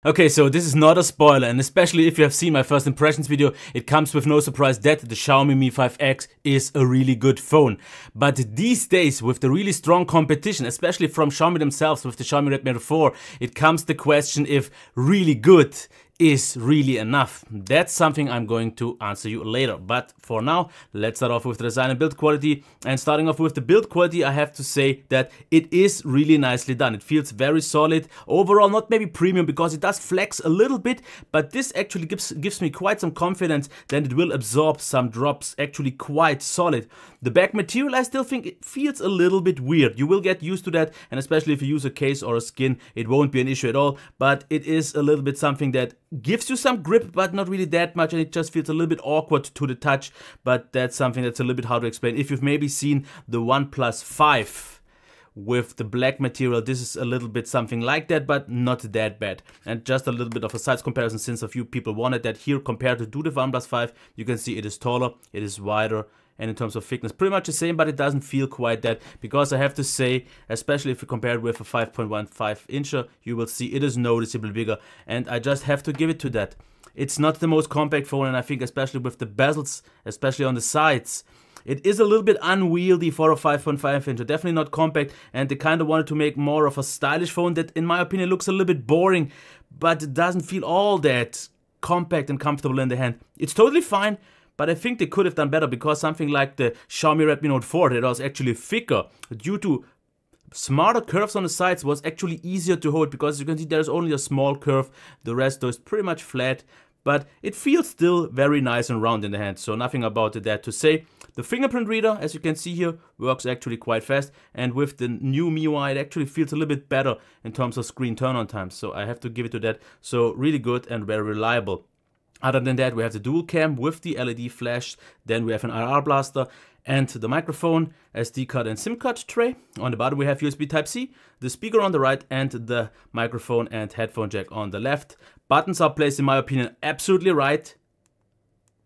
Okay, so this is not a spoiler, and especially if you have seen my first impressions video, it comes with no surprise that the Xiaomi Mi 5X is a really good phone. But these days, with the really strong competition, especially from Xiaomi themselves with the Xiaomi Redmi 4, it comes the question if really good is really enough. That's something I'm going to answer you later. But for now, let's start off with the design and build quality. And starting off with the build quality, I have to say that it is really nicely done. It feels very solid. Overall, not maybe premium because it does flex a little bit, but this actually gives me quite some confidence that it will absorb some drops, actually quite solid. The back material, I still think it feels a little bit weird. You will get used to that, and especially if you use a case or a skin, it won't be an issue at all, but it is a little bit something that gives you some grip, but not really that much, and it just feels a little bit awkward to the touch, but that's something that's a little bit hard to explain. If you've maybe seen the OnePlus 5 with the black material, this is a little bit something like that, but not that bad. And just a little bit of a size comparison, since a few people wanted that here compared to the OnePlus 5, you can see it is taller, it is wider, and in terms of thickness, pretty much the same, but it doesn't feel quite that, because I have to say, especially if you compare it with a 5.15 incher, you will see it is noticeably bigger, and I just have to give it to that. It's not the most compact phone, and I think especially with the bezels, especially on the sides, it is a little bit unwieldy for a 5.5 incher, definitely not compact, and they kind of wanted to make more of a stylish phone that, in my opinion, looks a little bit boring, but it doesn't feel all that compact and comfortable in the hand. It's totally fine, but I think they could have done better, because something like the Xiaomi Redmi Note 4 that was actually thicker due to smarter curves on the sides was actually easier to hold, because as you can see there's only a small curve, the rest though is pretty much flat, but it feels still very nice and round in the hand, so nothing about that to say. The fingerprint reader, as you can see here, works actually quite fast, and with the new MIUI it actually feels a little bit better in terms of screen turn-on time, so I have to give it to that. So really good and very reliable. Other than that, we have the dual cam with the LED flash, then we have an IR blaster and the microphone, SD card and SIM card tray. On the bottom we have USB Type-C, the speaker on the right, and the microphone and headphone jack on the left. Buttons are placed, in my opinion, absolutely right.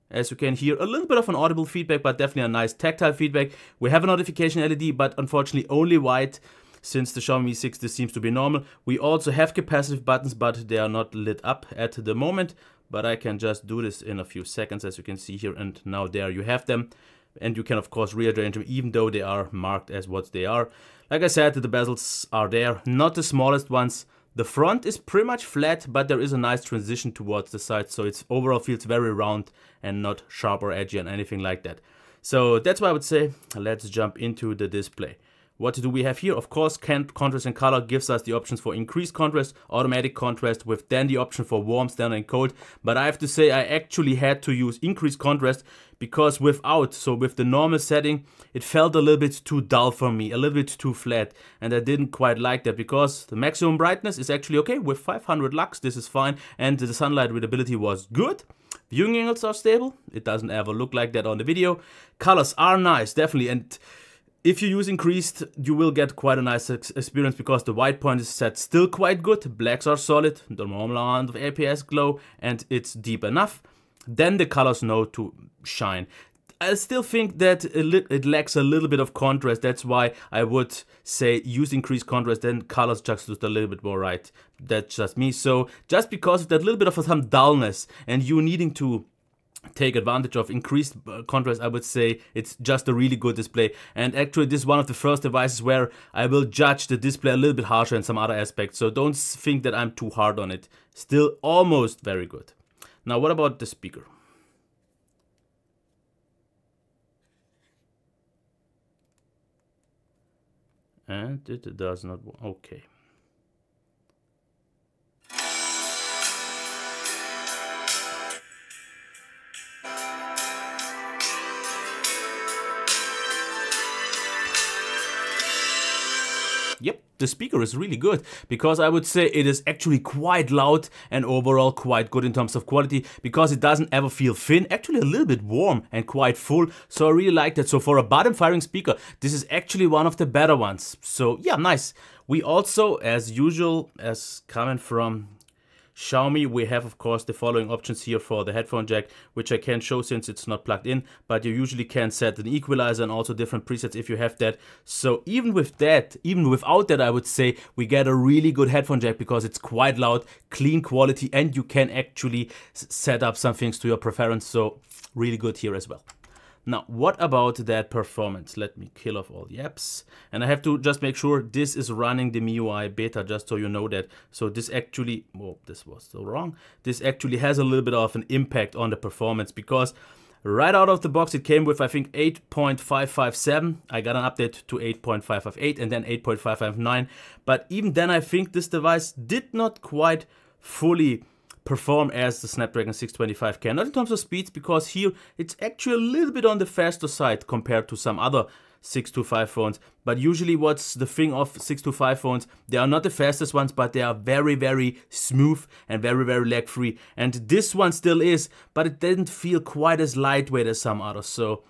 As you can hear, a little bit of an audible feedback, but definitely a nice tactile feedback. We have a notification LED, but unfortunately only white. Since the Xiaomi Mi 6, this seems to be normal. We also have capacitive buttons, but they are not lit up at the moment. But I can just do this in a few seconds, as you can see here, and now there you have them. And you can of course rearrange them, even though they are marked as what they are. Like I said, the bezels are there, not the smallest ones. The front is pretty much flat, but there is a nice transition towards the side, so it overall feels very round and not sharp or edgy and anything like that. So that's why I would say, let's jump into the display. What do we have here? Of course, contrast and color gives us the options for increased contrast, automatic contrast, with then the option for warm, standard and cold. But I have to say I actually had to use increased contrast, because with the normal setting, it felt a little bit too dull for me, a little bit too flat. And I didn't quite like that, because the maximum brightness is actually okay. With 500 lux, this is fine. And the sunlight readability was good. Viewing angles are stable. It doesn't ever look like that on the video. Colors are nice, definitely. And if you use increased, you will get quite a nice experience, because the white point is set still quite good, blacks are solid, the normal amount of APS glow, and it's deep enough. Then the colors know to shine. I still think that it lacks a little bit of contrast. That's why I would say use increased contrast, then colors just look a little bit more right. That's just me. So just because of that little bit of some dullness and you needing to take advantage of increased contrast, I would say it's just a really good display. And actually this is one of the first devices where I will judge the display a little bit harsher in some other aspects, so don't think that I'm too hard on it. Still almost very good. Now what about the speaker? And it does not, okay. Yep, the speaker is really good, because I would say it is actually quite loud and overall quite good in terms of quality, because it doesn't ever feel thin, actually a little bit warm and quite full, so I really like that. So for a bottom firing speaker, this is actually one of the better ones. So yeah, nice. We also, as usual, as coming from Xiaomi, we have of course the following options here for the headphone jack, which I can't show since it's not plugged in, but you usually can set an equalizer and also different presets if you have that. So even with that, even without that, I would say we get a really good headphone jack because it's quite loud, clean quality, and you can actually set up some things to your preference. So really good here as well. Now, what about that performance? Let me kill off all the apps. And I have to just make sure this is running the MIUI beta, just so you know that. So this actually, oh, this was so wrong. This actually has a little bit of an impact on the performance because right out of the box it came with, I think, 8.557. I got an update to 8.558 and then 8.559. But even then I think this device did not quite fully perform as the Snapdragon 625 can. Not in terms of speeds, because here it's actually a little bit on the faster side compared to some other 625 phones. But usually what's the thing of 625 phones, they are not the fastest ones, but they are very, very smooth and very, very lag free. And this one still is, but it didn't feel quite as lightweight as some others. So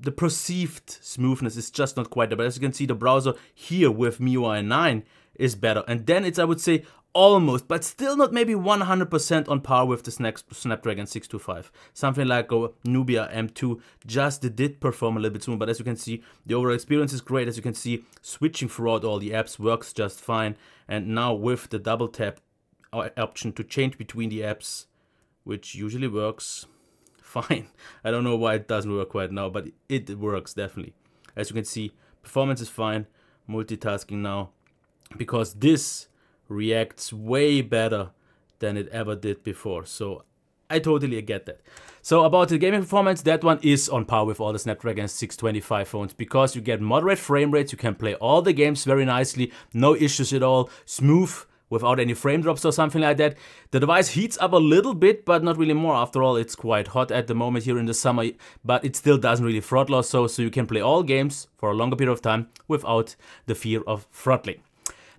the perceived smoothness is just not quite there. But as you can see, the browser here with MIUI 9 is better. And then it's, I would say, almost, but still not maybe 100% on par with the Snapdragon 625. Something like a Nubia M2 just did perform a little bit smoother, but as you can see, the overall experience is great. As you can see, switching throughout all the apps works just fine. And now with the double tap option to change between the apps, which usually works fine. I don't know why it doesn't work right now, but it works definitely. As you can see, performance is fine. Multitasking now, because this reacts way better than it ever did before. So I totally get that. So about the gaming performance, that one is on par with all the Snapdragon 625 phones because you get moderate frame rates, you can play all the games very nicely, no issues at all, smooth, without any frame drops or something like that. The device heats up a little bit, but not really more. After all, it's quite hot at the moment here in the summer, but it still doesn't really throttle or so you can play all games for a longer period of time without the fear of throttling.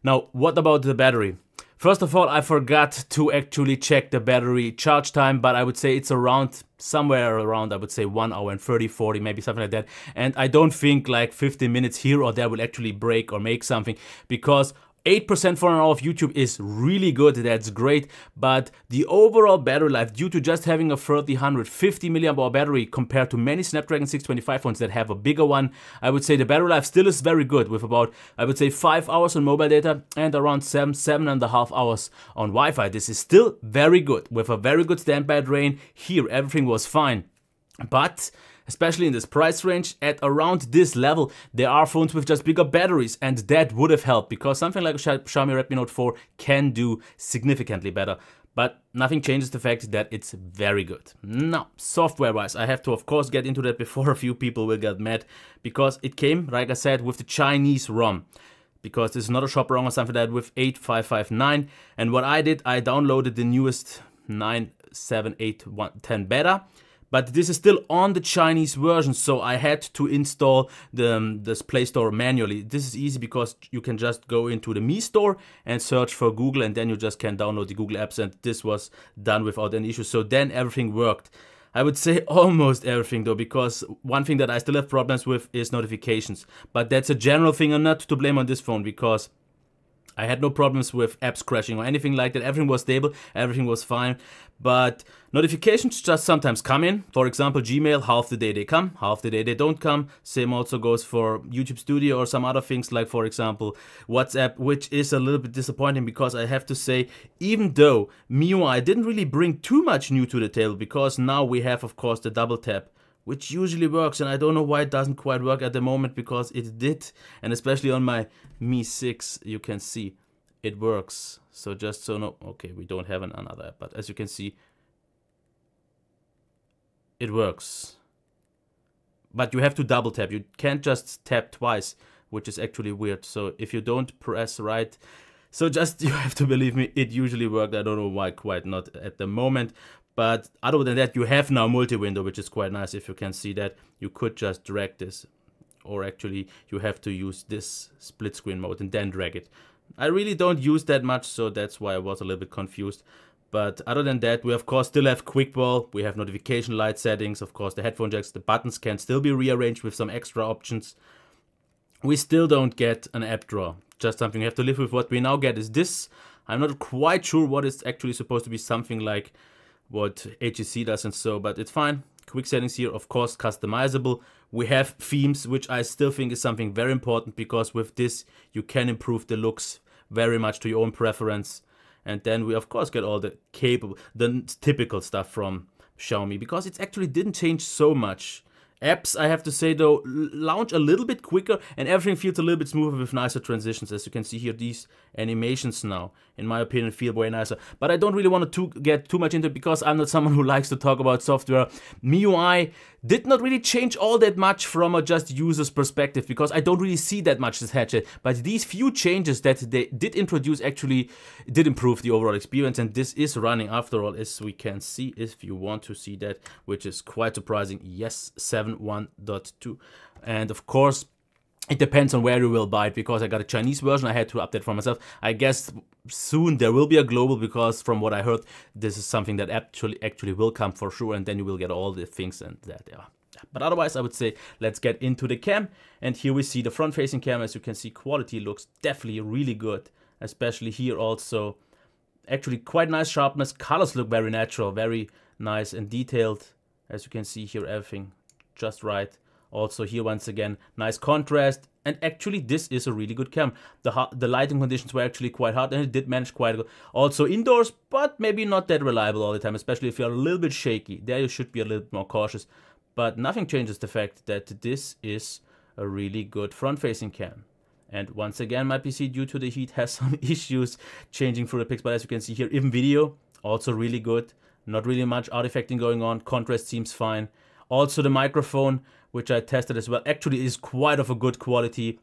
Now, what about the battery? First of all, I forgot to actually check the battery charge time, but I would say it's around, somewhere around, I would say 1 hour and 30, 40, maybe something like that. And I don't think like 15 minutes here or there will actually break or make something, because 8% for an hour of YouTube is really good, that's great, but the overall battery life, due to just having a 150 milliamp hour battery compared to many Snapdragon 625 phones that have a bigger one, I would say the battery life still is very good with about, I would say 5 hours on mobile data and around 7.5 hours on Wi-Fi. This is still very good with a very good standby drain. Here everything was fine, but especially in this price range, at around this level, there are phones with just bigger batteries, and that would have helped, because something like a Xiaomi Redmi Note 4 can do significantly better. But nothing changes the fact that it's very good. Now, software-wise, I have to of course get into that before a few people will get mad, because it came, like I said, with the Chinese ROM. Because this is not a shop ROM or something like that with 8559, and what I did, I downloaded the newest 9.7.8.10 beta. But this is still on the Chinese version, so I had to install this Play Store manually. This is easy because you can just go into the Mi Store and search for Google, and then you just can download the Google apps, and this was done without any issue. So then everything worked. I would say almost everything though, because one thing that I still have problems with is notifications. But that's a general thing and not to blame on this phone, because I had no problems with apps crashing or anything like that. Everything was stable, everything was fine. But notifications just sometimes come in. For example, Gmail, half the day they come, half the day they don't come. Same also goes for YouTube Studio or some other things, like for example WhatsApp, which is a little bit disappointing, because I have to say, even though MIUI didn't really bring too much new to the table, because now we have of course the double tap, which usually works, and I don't know why it doesn't quite work at the moment, because it did, and especially on my Mi 6 you can see it works. So just so no, okay, we don't have another app, but as you can see, it works. But you have to double tap, you can't just tap twice, which is actually weird. So if you don't press right, so just, you have to believe me, it usually worked. I don't know why quite not at the moment. But other than that, you have now multi-window, which is quite nice. If you can see that, you could just drag this, or actually you have to use this split screen mode and then drag it. I really don't use that much, so that's why I was a little bit confused. But other than that, we of course still have quick wall, we have notification light settings, of course the headphone jacks, the buttons can still be rearranged with some extra options. We still don't get an app drawer, just something you have to live with. What we now get is this. I'm not quite sure what is actually supposed to be something like what HTC does and so, but it's fine. Quick settings here, of course, customizable. We have themes, which I still think is something very important, because with this you can improve the looks very much to your own preference. And then we of course get all the typical stuff from Xiaomi, because it actually didn't change so much. Apps, I have to say though, launch a little bit quicker and everything feels a little bit smoother with nicer transitions. As you can see here, these animations now, in my opinion, feel way nicer. But I don't really want to get too much into it, because I'm not someone who likes to talk about software. MIUI did not really change all that much from a just user's perspective, because I don't really see that much attached. But these few changes that they did introduce actually did improve the overall experience, and this is running after all, as we can see, if you want to see that, which is quite surprising. Yes, 7.1.2. And of course, it depends on where you will buy it, because I got a Chinese version. I had to update for myself. I guess soon there will be a global, because from what I heard, this is something that actually will come for sure, and then you will get all the things and that. Yeah. But otherwise, I would say let's get into the cam. And here we see the front-facing camera. As you can see, quality looks definitely really good, especially here also. Actually quite nice sharpness. Colors look very natural, very nice and detailed. As you can see here, everything just right. Also here, once again, nice contrast, and actually this is a really good cam. The lighting conditions were actually quite hard, and it did manage quite good. Also indoors, but maybe not that reliable all the time, especially if you're a little bit shaky. There you should be a little bit more cautious, but nothing changes the fact that this is a really good front-facing cam. And once again, my PC, due to the heat, has some issues changing through the pics, but as you can see here, even video, also really good. Not really much artifacting going on, contrast seems fine. Also the microphone, which I tested as well, actually is quite of a good quality.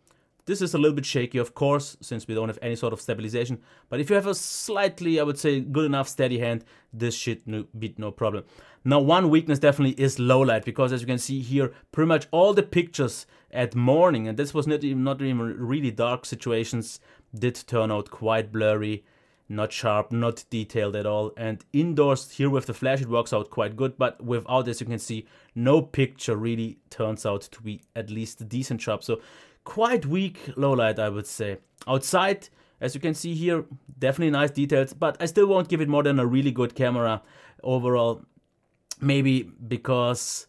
This is a little bit shaky, of course, since we don't have any sort of stabilization. But if you have a slightly, I would say, good enough steady hand, this should be no problem. Now, one weakness definitely is low light, because as you can see here, pretty much all the pictures at morning, and this was not even really dark situations, did turn out quite blurry. Not sharp, not detailed at all. And indoors here with the flash, it works out quite good, but without, as you can see, no picture really turns out to be at least decent sharp. So quite weak low light, I would say. Outside, as you can see here, definitely nice details, but I still won't give it more than a really good camera overall. Maybe because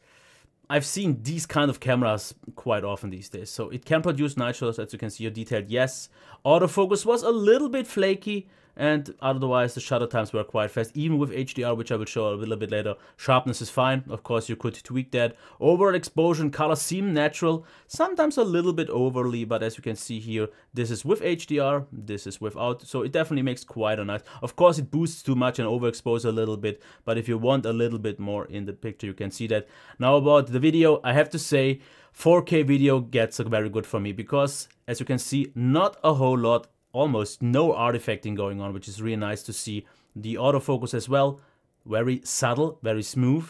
I've seen these kind of cameras quite often these days. So it can produce nice shots, as you can see here, detailed, yes. Autofocus was a little bit flaky, and otherwise the shutter times were quite fast, even with HDR, which I will show a little bit later. Sharpness is fine, of course you could tweak that. Overall exposure and color seem natural, sometimes a little bit overly, but as you can see here, this is with HDR, this is without, so it definitely makes quite a nice. Of course it boosts too much and overexposes a little bit, but if you want a little bit more in the picture, you can see that. Now about the video, I have to say 4K video gets very good for me, because as you can see, not a whole lot, almost no artifacting going on, which is really nice to see. The autofocus as well, very subtle, very smooth.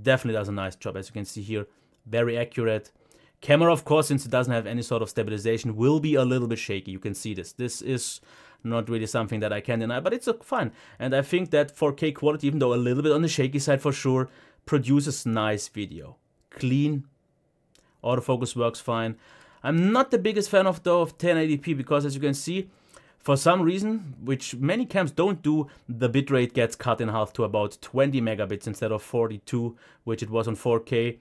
Definitely does a nice job, as you can see here. Very accurate. Camera, of course, since it doesn't have any sort of stabilization, will be a little bit shaky. You can see this. This is not really something that I can deny, but it's fun. And I think that 4K quality, even though a little bit on the shaky side for sure, produces nice video. Clean. Autofocus works fine. I'm not the biggest fan of 1080p, because as you can see, for some reason, which many cams don't do, the bitrate gets cut in half to about 20 megabits instead of 42, which it was on 4K.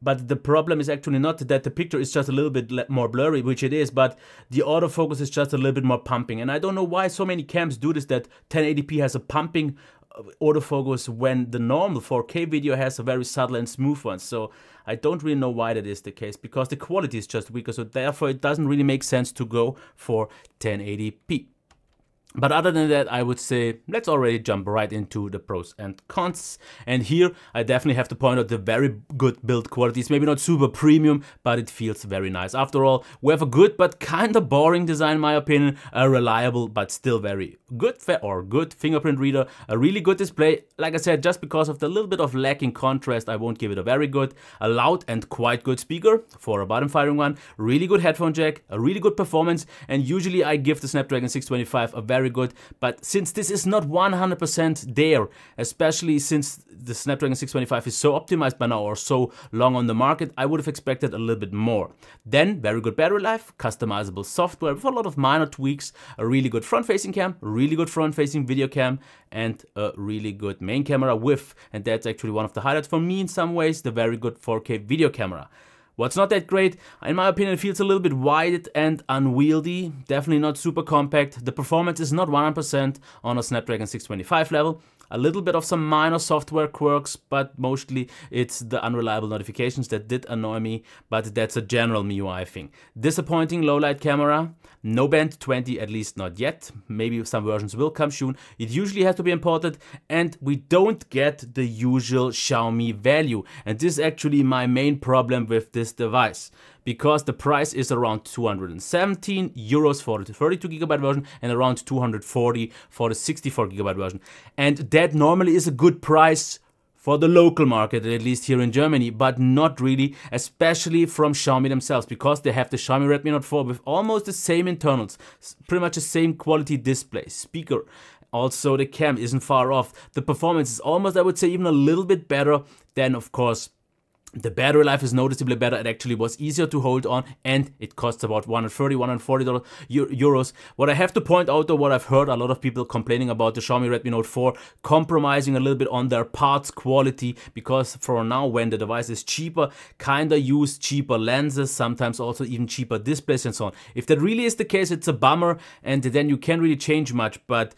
But the problem is actually not that the picture is just a little bit more blurry, which it is, but the autofocus is just a little bit more pumping. And I don't know why so many cams do this, that 1080p has a pumping autofocus when the normal 4K video has a very subtle and smooth one. So I don't really know why that is the case, because the quality is just weaker, so therefore it doesn't really make sense to go for 1080p. But other than that, I would say let's already jump right into the pros and cons. And here I definitely have to point out the very good build quality. It's maybe not super premium, but it feels very nice. After all, we have a good but kind of boring design in my opinion, a reliable but still very good fingerprint reader, a really good display. Like I said, just because of the little bit of lacking contrast, I won't give it a very good. A loud and quite good speaker for a bottom firing one, really good headphone jack, a really good performance, and usually I give the Snapdragon 625 a very very good. But since this is not 100% there, especially since the Snapdragon 625 is so optimized by now or so long on the market, I would have expected a little bit more. Then, very good battery life, customizable software with a lot of minor tweaks, a really good front-facing cam, really good front-facing video cam, and a really good main camera with, and that's actually one of the highlights for me in some ways, the very good 4K video camera. What's not that great, in my opinion, it feels a little bit wide and unwieldy, definitely not super compact. The performance is not 100% on a Snapdragon 625 level. A little bit of some minor software quirks, but mostly it's the unreliable notifications that did annoy me, but that's a general MIUI thing. Disappointing low light camera, no band 20, at least not yet. Maybe some versions will come soon. It usually has to be imported, and we don't get the usual Xiaomi value. And this is actually my main problem with this device, because the price is around 217 euros for the 32GB version and around 240 for the 64GB version. And that normally is a good price for the local market, at least here in Germany, but not really, especially from Xiaomi themselves, because they have the Xiaomi Redmi Note 4 with almost the same internals, pretty much the same quality display, speaker. Also, the cam isn't far off. The performance is almost, I would say, even a little bit better than, of course, the battery life is noticeably better. It actually was easier to hold on, and it costs about 130, 140 euros. What I have to point out, though, what I've heard a lot of people complaining about the Xiaomi Redmi Note 4 compromising a little bit on their parts quality, because for now, when the device is cheaper, kinda use cheaper lenses, sometimes also even cheaper displays and so on. If that really is the case, it's a bummer, and then you can't really change much, but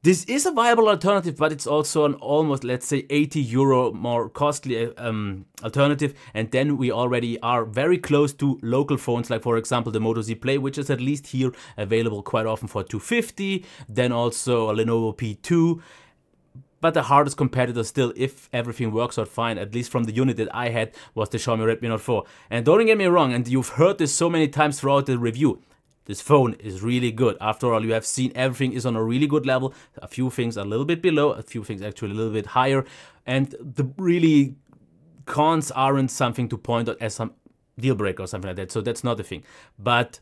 this is a viable alternative, but it's also an almost, let's say, 80 euro more costly alternative. And then we already are very close to local phones, like for example the Moto Z Play, which is at least here available quite often for 250. Then also a Lenovo P2. But the hardest competitor still, if everything works out fine, at least from the unit that I had, was the Xiaomi Redmi Note 4. And don't get me wrong, and you've heard this so many times throughout the review, this phone is really good. After all, you have seen everything is on a really good level. A few things a little bit below, a few things actually a little bit higher. And the really cons aren't something to point out as some deal breaker or something like that. So that's not the thing. But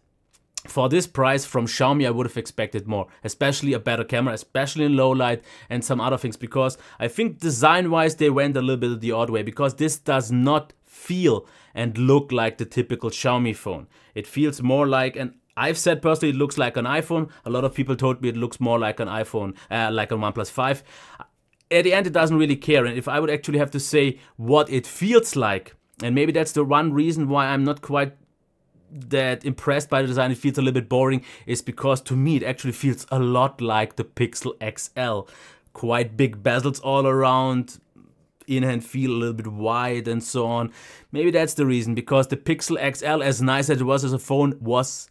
for this price from Xiaomi, I would have expected more, especially a better camera, especially in low light and some other things, because I think design-wise they went a little bit the odd way, because this does not feel and look like the typical Xiaomi phone. It feels more like an, I've said personally it looks like an iPhone. A lot of people told me it looks more like an iPhone, like a OnePlus 5. At the end, it doesn't really care. And if I would actually have to say what it feels like, and maybe that's the one reason why I'm not quite that impressed by the design, it feels a little bit boring, is because to me it actually feels a lot like the Pixel XL. Quite big bezels all around, in-hand feel a little bit wide and so on. Maybe that's the reason, because the Pixel XL, as nice as it was as a phone, was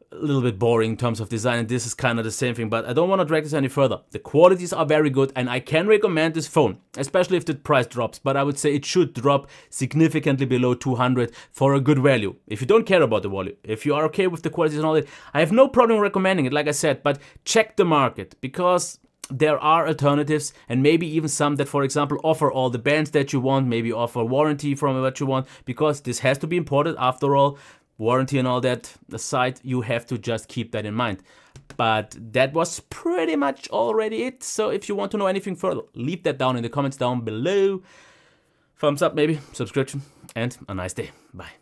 a little bit boring in terms of design, and this is kind of the same thing. But I don't want to drag this any further. The qualities are very good, and I can recommend this phone, especially if the price drops, but I would say it should drop significantly below 200 for a good value. If you don't care about the value, if you are okay with the qualities and all that, I have no problem recommending it, like I said, but check the market, because there are alternatives, and maybe even some that, for example, offer all the bands that you want, maybe offer warranty from what you want, because this has to be imported after all. Warranty and all that aside, you have to just keep that in mind. But that was pretty much already it. So if you want to know anything further, leave that down in the comments down below. Thumbs up maybe, subscription, and a nice day. Bye.